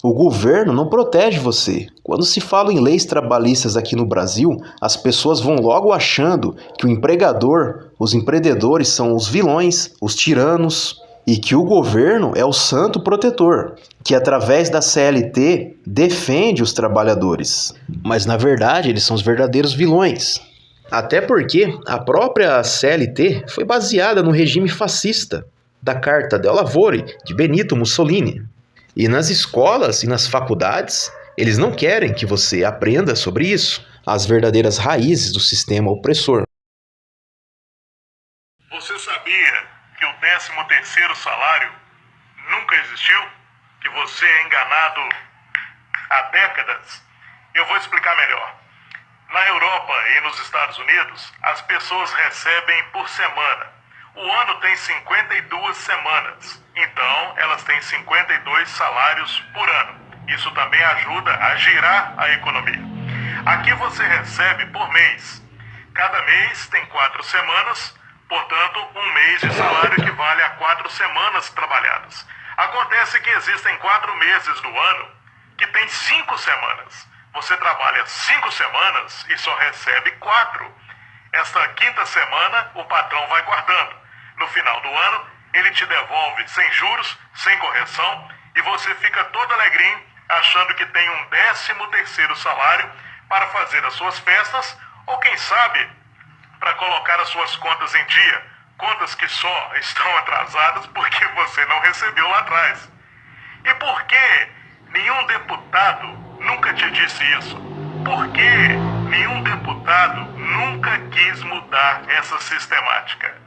O governo não protege você. Quando se fala em leis trabalhistas aqui no Brasil, as pessoas vão logo achando que o empregador, os empreendedores são os vilões, os tiranos, e que o governo é o santo protetor, que através da CLT defende os trabalhadores. Mas na verdade eles são os verdadeiros vilões. Até porque a própria CLT foi baseada no regime fascista da Carta del Lavoro de Benito Mussolini. E nas escolas e nas faculdades, eles não querem que você aprenda sobre isso, as verdadeiras raízes do sistema opressor. Você sabia que o 13º salário nunca existiu? Que você é enganado há décadas? Eu vou explicar melhor. Na Europa e nos Estados Unidos, as pessoas recebem por semana. O ano tem 52 semanas, então elas têm 52 salários por ano. Isso também ajuda a girar a economia. Aqui você recebe por mês. Cada mês tem 4 semanas, portanto, um mês de salário equivale a 4 semanas trabalhadas. Acontece que existem 4 meses do ano que tem 5 semanas. Você trabalha 5 semanas e só recebe 4. Esta quinta semana, o patrão vai guardando. No final do ano, ele te devolve sem juros, sem correção, e você fica todo alegrinho, achando que tem um 13º salário para fazer as suas festas, ou quem sabe, para colocar as suas contas em dia, contas que só estão atrasadas porque você não recebeu lá atrás. E por que nenhum deputado nunca te disse isso? Por que nenhum deputado nunca quis mudar essa sistemática?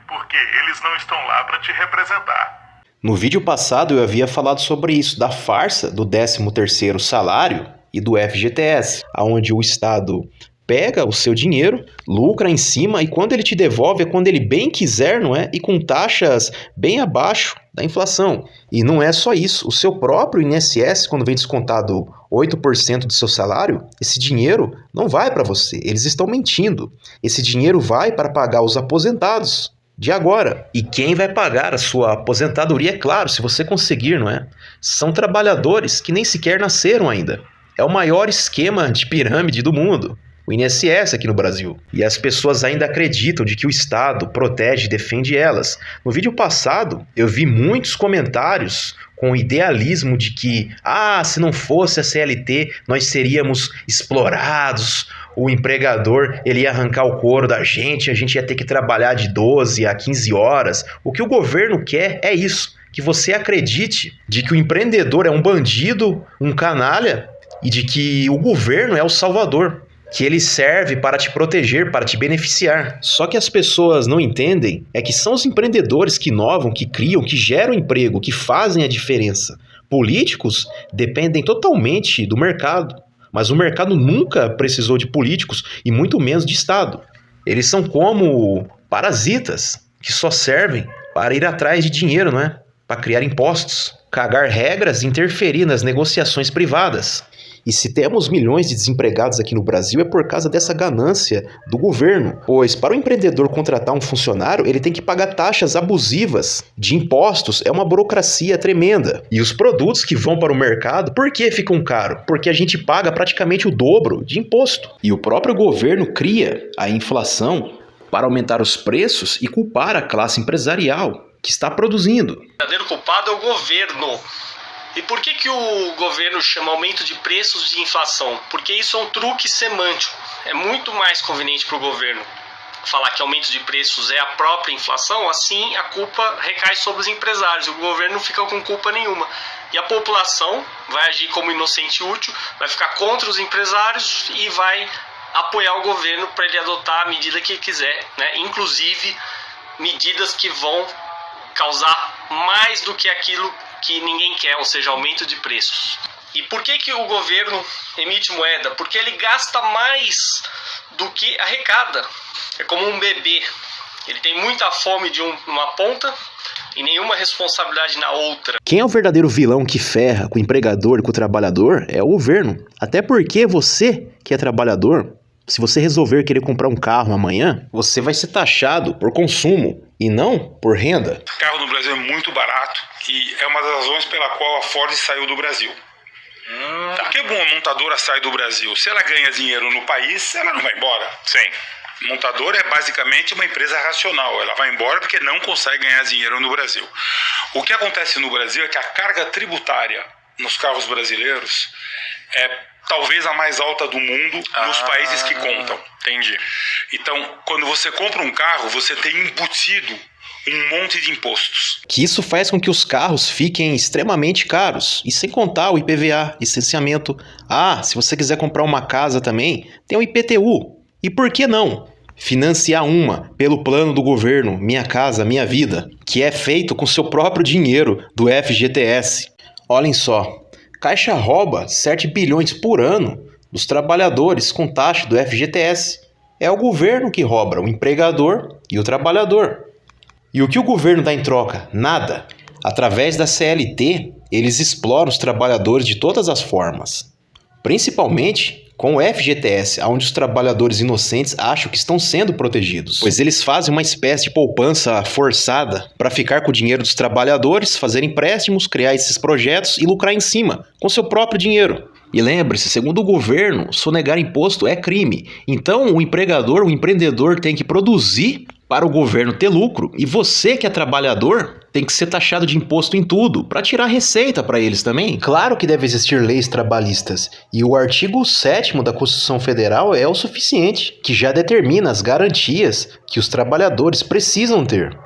Porque eles não estão lá para te representar. No vídeo passado eu havia falado sobre isso, da farsa do 13º salário e do FGTS, onde o Estado pega o seu dinheiro, lucra em cima, e quando ele te devolve é quando ele bem quiser, não é? E com taxas bem abaixo da inflação. E não é só isso, o seu próprio INSS, quando vem descontado 8% do seu salário, esse dinheiro não vai para você, eles estão mentindo. Esse dinheiro vai para pagar os aposentados de agora. E quem vai pagar a sua aposentadoria, é claro, se você conseguir, não é? São trabalhadores que nem sequer nasceram ainda. É o maior esquema de pirâmide do mundo, o INSS aqui no Brasil. E as pessoas ainda acreditam de que o Estado protege e defende elas. No vídeo passado, eu vi muitos comentários com o idealismo de que, se não fosse a CLT, nós seríamos explorados, o empregador ele ia arrancar o couro da gente, a gente ia ter que trabalhar de 12 a 15 horas. O que o governo quer é isso, que você acredite de que o empreendedor é um bandido, um canalha, e de que o governo é o salvador, que ele serve para te proteger, para te beneficiar. Só que as pessoas não entendem é que são os empreendedores que inovam, que criam, que geram emprego, que fazem a diferença. Políticos dependem totalmente do mercado, mas o mercado nunca precisou de políticos e muito menos de Estado. Eles são como parasitas que só servem para ir atrás de dinheiro, não é? Para criar impostos, cagar regras e interferir nas negociações privadas. E se temos milhões de desempregados aqui no Brasil é por causa dessa ganância do governo. Pois para o empreendedor contratar um funcionário, ele tem que pagar taxas abusivas de impostos, é uma burocracia tremenda. E os produtos que vão para o mercado, por que ficam caros? Porque a gente paga praticamente o dobro de imposto. E o próprio governo cria a inflação para aumentar os preços e culpar a classe empresarial que está produzindo. O verdadeiro culpado é o governo. E por que o governo chama aumento de preços de inflação? Porque isso é um truque semântico. É muito mais conveniente para o governo falar que aumento de preços é a própria inflação, assim a culpa recai sobre os empresários. O governo não fica com culpa nenhuma. E a população vai agir como inocente útil, vai ficar contra os empresários e vai apoiar o governo para ele adotar a medida que ele quiser, né? Inclusive medidas que vão causar mais do que aquilo que ninguém quer, ou seja, aumento de preços. E por que o governo emite moeda? Porque ele gasta mais do que arrecada. É como um bebê. Ele tem muita fome de uma ponta e nenhuma responsabilidade na outra. Quem é o verdadeiro vilão que ferra com o empregador e com o trabalhador é o governo. Até porque você, que é trabalhador, Se você resolver querer comprar um carro amanhã, você vai ser taxado por consumo e não por renda. O carro no Brasil é muito barato e é uma das razões pela qual a Ford saiu do Brasil. Por que uma montadora sai do Brasil? Se ela ganha dinheiro no país, ela não vai embora. Sim. Montadora é basicamente uma empresa racional. Ela vai embora porque não consegue ganhar dinheiro no Brasil. O que acontece no Brasil é que a carga tributária nos carros brasileiros é talvez a mais alta do mundo nos países que contam. Entendi. Então, quando você compra um carro, você tem embutido um monte de impostos. Que isso faz com que os carros fiquem extremamente caros. E sem contar o IPVA, licenciamento. Se você quiser comprar uma casa também, tem o IPTU. E por que não financiar uma pelo plano do governo Minha Casa Minha Vida, que é feito com seu próprio dinheiro do FGTS? Olhem só, Caixa rouba 7 bilhões por ano dos trabalhadores com taxa do FGTS. É o governo que rouba o empregador e o trabalhador. E o que o governo dá em troca? Nada. Através da CLT, eles exploram os trabalhadores de todas as formas. Principalmente com o FGTS, onde os trabalhadores inocentes acham que estão sendo protegidos, pois eles fazem uma espécie de poupança forçada para ficar com o dinheiro dos trabalhadores, fazer empréstimos, criar esses projetos e lucrar em cima, com seu próprio dinheiro. E lembre-se, segundo o governo, sonegar imposto é crime. Então o empregador, o empreendedor tem que produzir para o governo ter lucro e você que é trabalhador tem que ser taxado de imposto em tudo, para tirar receita para eles também. Claro que deve existir leis trabalhistas, e o artigo 7º da Constituição Federal é o suficiente, que já determina as garantias que os trabalhadores precisam ter,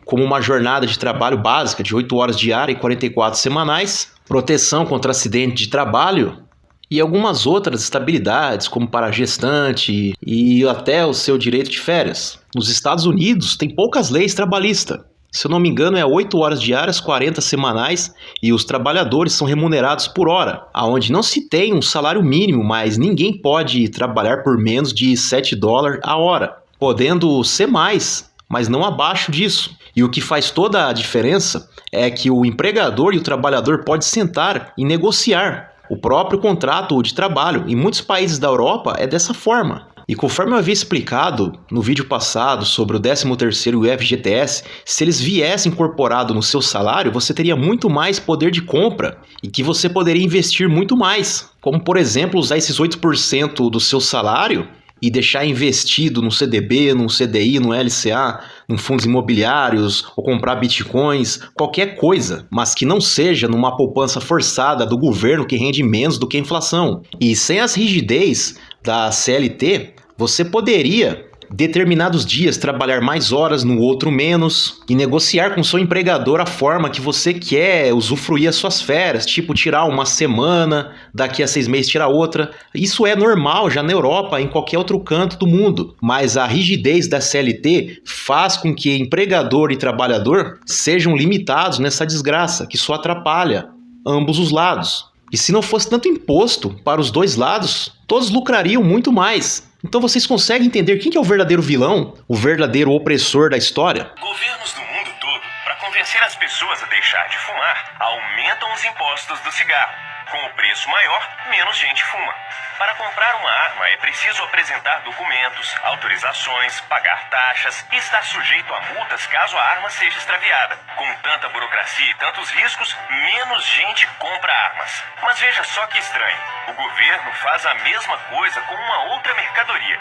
como uma jornada de trabalho básica de 8 horas diárias e 44 semanais, proteção contra acidente de trabalho e algumas outras estabilidades, como para gestante e até o seu direito de férias. Nos Estados Unidos tem poucas leis trabalhistas. Se eu não me engano, é 8 horas diárias, 40 semanais, e os trabalhadores são remunerados por hora, aonde não se tem um salário mínimo, mas ninguém pode trabalhar por menos de $7 a hora, podendo ser mais, mas não abaixo disso. E o que faz toda a diferença é que o empregador e o trabalhador podem sentar e negociar o próprio contrato de trabalho. Em muitos países da Europa é dessa forma. E conforme eu havia explicado no vídeo passado sobre o 13º e o FGTS, se eles viessem incorporado no seu salário, você teria muito mais poder de compra e que você poderia investir muito mais. Como, por exemplo, usar esses 8% do seu salário e deixar investido no CDB, no CDI, no LCA, em fundos imobiliários, ou comprar bitcoins, qualquer coisa, mas que não seja numa poupança forçada do governo que rende menos do que a inflação. E sem as rigidez da CLT, você poderia, determinados dias, trabalhar mais horas, no outro menos, e negociar com seu empregador a forma que você quer usufruir as suas férias, tipo tirar uma semana, daqui a 6 meses tirar outra. Isso é normal já na Europa, em qualquer outro canto do mundo, mas a rigidez da CLT faz com que empregador e trabalhador sejam limitados nessa desgraça, que só atrapalha ambos os lados. E se não fosse tanto imposto para os dois lados, todos lucrariam muito mais. Então vocês conseguem entender quem que é o verdadeiro vilão, o verdadeiro opressor da história? Governos do mundo todo, para convencer as pessoas a deixar de fumar, aumentam os impostos do cigarro. Com o preço maior, menos gente fuma. Para comprar uma arma é preciso apresentar documentos, autorizações, pagar taxas e estar sujeito a multas caso a arma seja extraviada. Com tanta burocracia e tantos riscos, menos gente compra armas. Mas veja só que estranho, o governo faz a mesma coisa com uma outra mercadoria: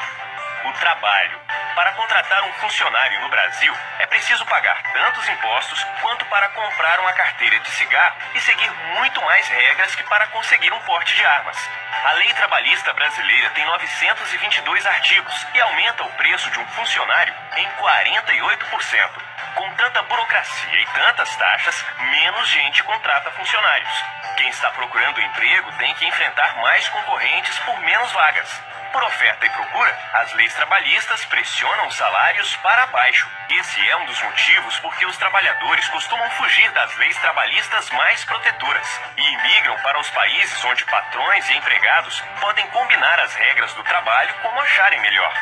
o trabalho. Para contratar um funcionário no Brasil, é preciso pagar tantos impostos quanto para comprar uma carteira de cigarro e seguir muito mais regras que para conseguir um porte de armas. A lei trabalhista brasileira tem 922 artigos e aumenta o preço de um funcionário em 48%. Com tanta burocracia e tantas taxas, menos gente contrata funcionários. Quem está procurando emprego tem que enfrentar mais concorrentes por menos vagas. Por oferta e procura, as leis trabalhistas pressionam os salários para baixo. Esse é um dos motivos por que os trabalhadores costumam fugir das leis trabalhistas mais protetoras e imigram para os países onde patrões e empregados podem combinar as regras do trabalho como acharem melhor.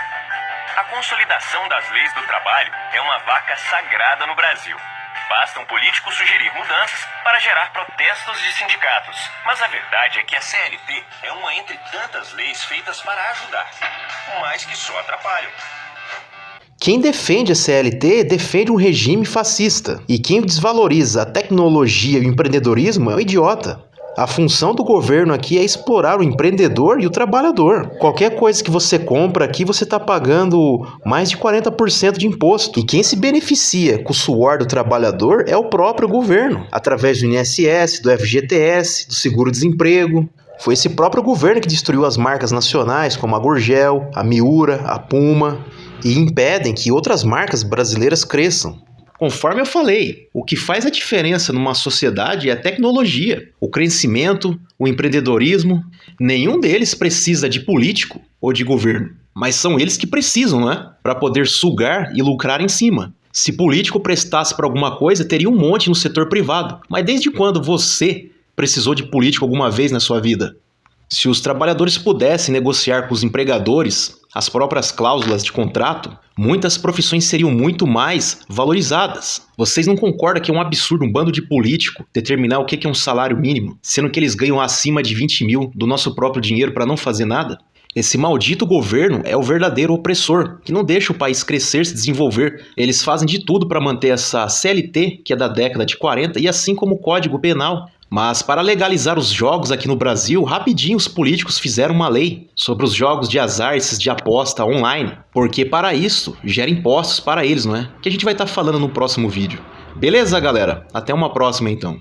A consolidação das leis do trabalho é uma vaca sagrada no Brasil. Basta um político sugerir mudanças para gerar protestos de sindicatos. Mas a verdade é que a CLT é uma entre tantas leis feitas para ajudar. mas que só atrapalham. Quem defende a CLT defende um regime fascista. E quem desvaloriza a tecnologia e o empreendedorismo é um idiota. A função do governo aqui é explorar o empreendedor e o trabalhador. Qualquer coisa que você compra aqui, você está pagando mais de 40% de imposto. E quem se beneficia com o suor do trabalhador é o próprio governo, através do INSS, do FGTS, do seguro-desemprego. Foi esse próprio governo que destruiu as marcas nacionais como a Gurgel, a Miura, a Puma, e impedem que outras marcas brasileiras cresçam. Conforme eu falei, o que faz a diferença numa sociedade é a tecnologia, o crescimento, o empreendedorismo. Nenhum deles precisa de político ou de governo, mas são eles que precisam, né? Para poder sugar e lucrar em cima. Se político prestasse para alguma coisa, teria um monte no setor privado. Mas desde quando você precisou de político alguma vez na sua vida? Se os trabalhadores pudessem negociar com os empregadores as próprias cláusulas de contrato, muitas profissões seriam muito mais valorizadas. Vocês não concordam que é um absurdo um bando de político determinar o que é um salário mínimo, sendo que eles ganham acima de 20 mil do nosso próprio dinheiro para não fazer nada? Esse maldito governo é o verdadeiro opressor, que não deixa o país crescer, se desenvolver. Eles fazem de tudo para manter essa CLT, que é da década de 40, e assim como o Código Penal. Mas para legalizar os jogos aqui no Brasil, rapidinho os políticos fizeram uma lei sobre os jogos de azar, esses de aposta online, porque para isso gera impostos para eles, não é? Que a gente vai estar falando no próximo vídeo. Beleza, galera? Até uma próxima então.